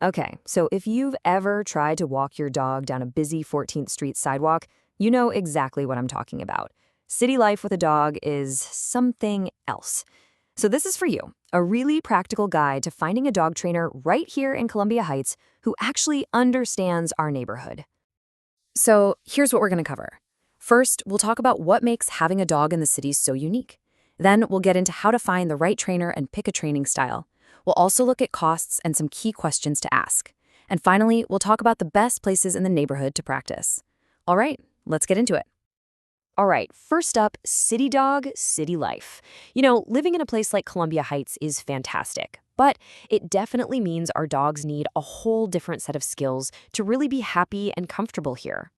Okay, so if you've ever tried to walk your dog down a busy 14th Street sidewalk, you know exactly what I'm talking about. City life with a dog is something else. So this is for you, a really practical guide to finding a dog trainer right here in Columbia Heights who actually understands our neighborhood. So here's what we're going to cover. First, we'll talk about what makes having a dog in the city so unique. Then we'll get into how to find the right trainer and pick a training style. We'll also look at costs and some key questions to ask. And finally, we'll talk about the best places in the neighborhood to practice. All right, let's get into it. All right, first up, city dog, city life. You know, living in a place like Columbia Heights is fantastic, but it definitely means our dogs need a whole different set of skills to really be happy and comfortable here.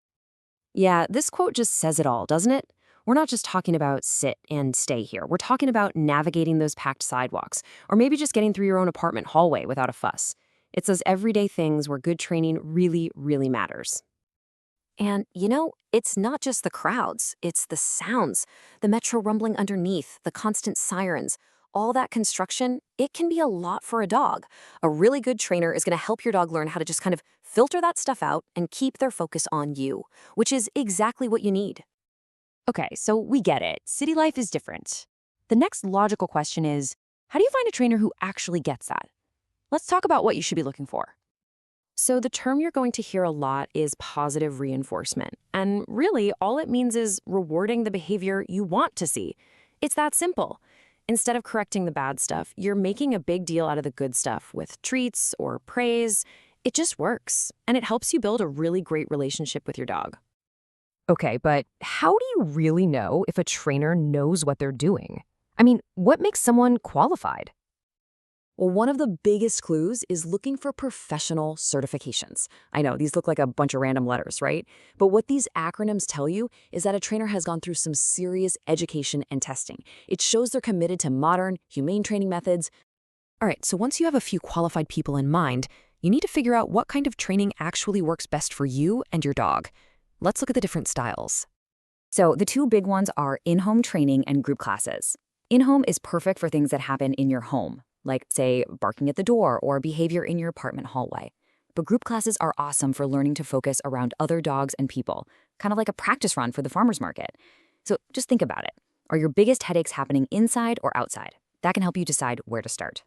Yeah, this quote just says it all, doesn't it? We're not just talking about sit and stay here. We're talking about navigating those packed sidewalks, or maybe just getting through your own apartment hallway without a fuss. It's those everyday things where good training really, really matters. And, it's not just the crowds, it's the sounds, the metro rumbling underneath, the constant sirens. All that construction, it can be a lot for a dog. A really good trainer is going to help your dog learn how to just kind of filter that stuff out and keep their focus on you, which is exactly what you need. Okay, so we get it. City life is different. The next logical question is, how do you find a trainer who actually gets that? Let's talk about what you should be looking for. So the term you're going to hear a lot is positive reinforcement. And really, all it means is rewarding the behavior you want to see. It's that simple. Instead of correcting the bad stuff, you're making a big deal out of the good stuff with treats or praise. It just works, and it helps you build a really great relationship with your dog. Okay, but how do you really know if a trainer knows what they're doing? I mean, what makes someone qualified? Well, one of the biggest clues is looking for professional certifications. I know, these look like a bunch of random letters, right? But what these acronyms tell you is that a trainer has gone through some serious education and testing. It shows they're committed to modern, humane training methods. All right, so once you have a few qualified people in mind, you need to figure out what kind of training actually works best for you and your dog. Let's look at the different styles. So the two big ones are in-home training and group classes. In-home is perfect for things that happen in your home, like, say, barking at the door or behavior in your apartment hallway. But group classes are awesome for learning to focus around other dogs and people, kind of like a practice run for the farmer's market. So just think about it. Are your biggest headaches happening inside or outside? That can help you decide where to start.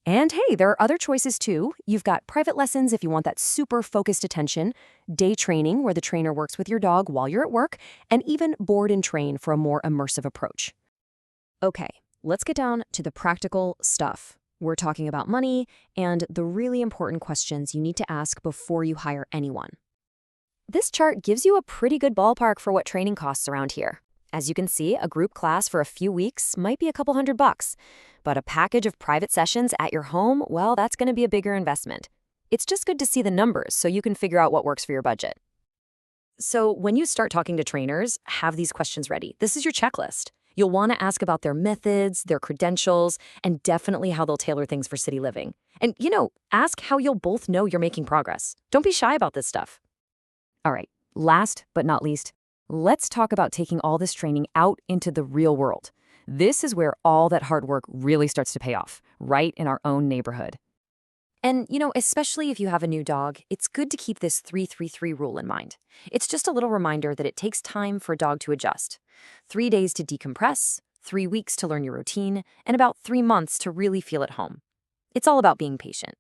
And hey, there are other choices too. You've got private lessons if you want that super focused attention, day training where the trainer works with your dog while you're at work, and even board and train for a more immersive approach. Okay, let's get down to the practical stuff. We're talking about money and the really important questions you need to ask before you hire anyone. This chart gives you a pretty good ballpark for what training costs around here. As you can see, a group class for a few weeks might be a couple $100, but a package of private sessions at your home, well, that's going to be a bigger investment. It's just good to see the numbers so you can figure out what works for your budget. So when you start talking to trainers, have these questions ready. This is your checklist. You'll want to ask about their methods, their credentials, and definitely how they'll tailor things for city living. And, ask how you'll both know you're making progress. Don't be shy about this stuff. All right, last but not least, let's talk about taking all this training out into the real world. This is where all that hard work really starts to pay off, right in our own neighborhood. And, especially if you have a new dog, it's good to keep this 3-3-3 rule in mind. It's just a little reminder that it takes time for a dog to adjust. 3 days to decompress, 3 weeks to learn your routine, and about 3 months to really feel at home. It's all about being patient.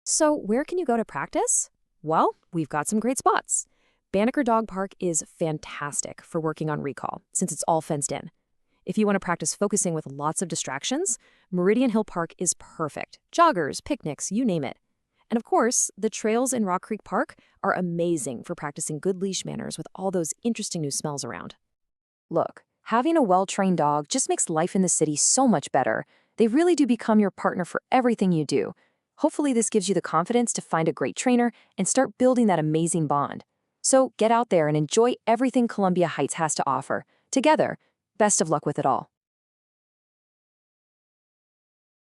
So where can you go to practice? Well, we've got some great spots. Banneker Dog Park is fantastic for working on recall, since it's all fenced in. If you want to practice focusing with lots of distractions, Meridian Hill Park is perfect. Joggers, picnics, you name it. And of course, the trails in Rock Creek Park are amazing for practicing good leash manners with all those interesting new smells around. Look, having a well-trained dog just makes life in the city so much better. They really do become your partner for everything you do. Hopefully this gives you the confidence to find a great trainer and start building that amazing bond. So get out there and enjoy everything Columbia Heights has to offer. Together, best of luck with it all.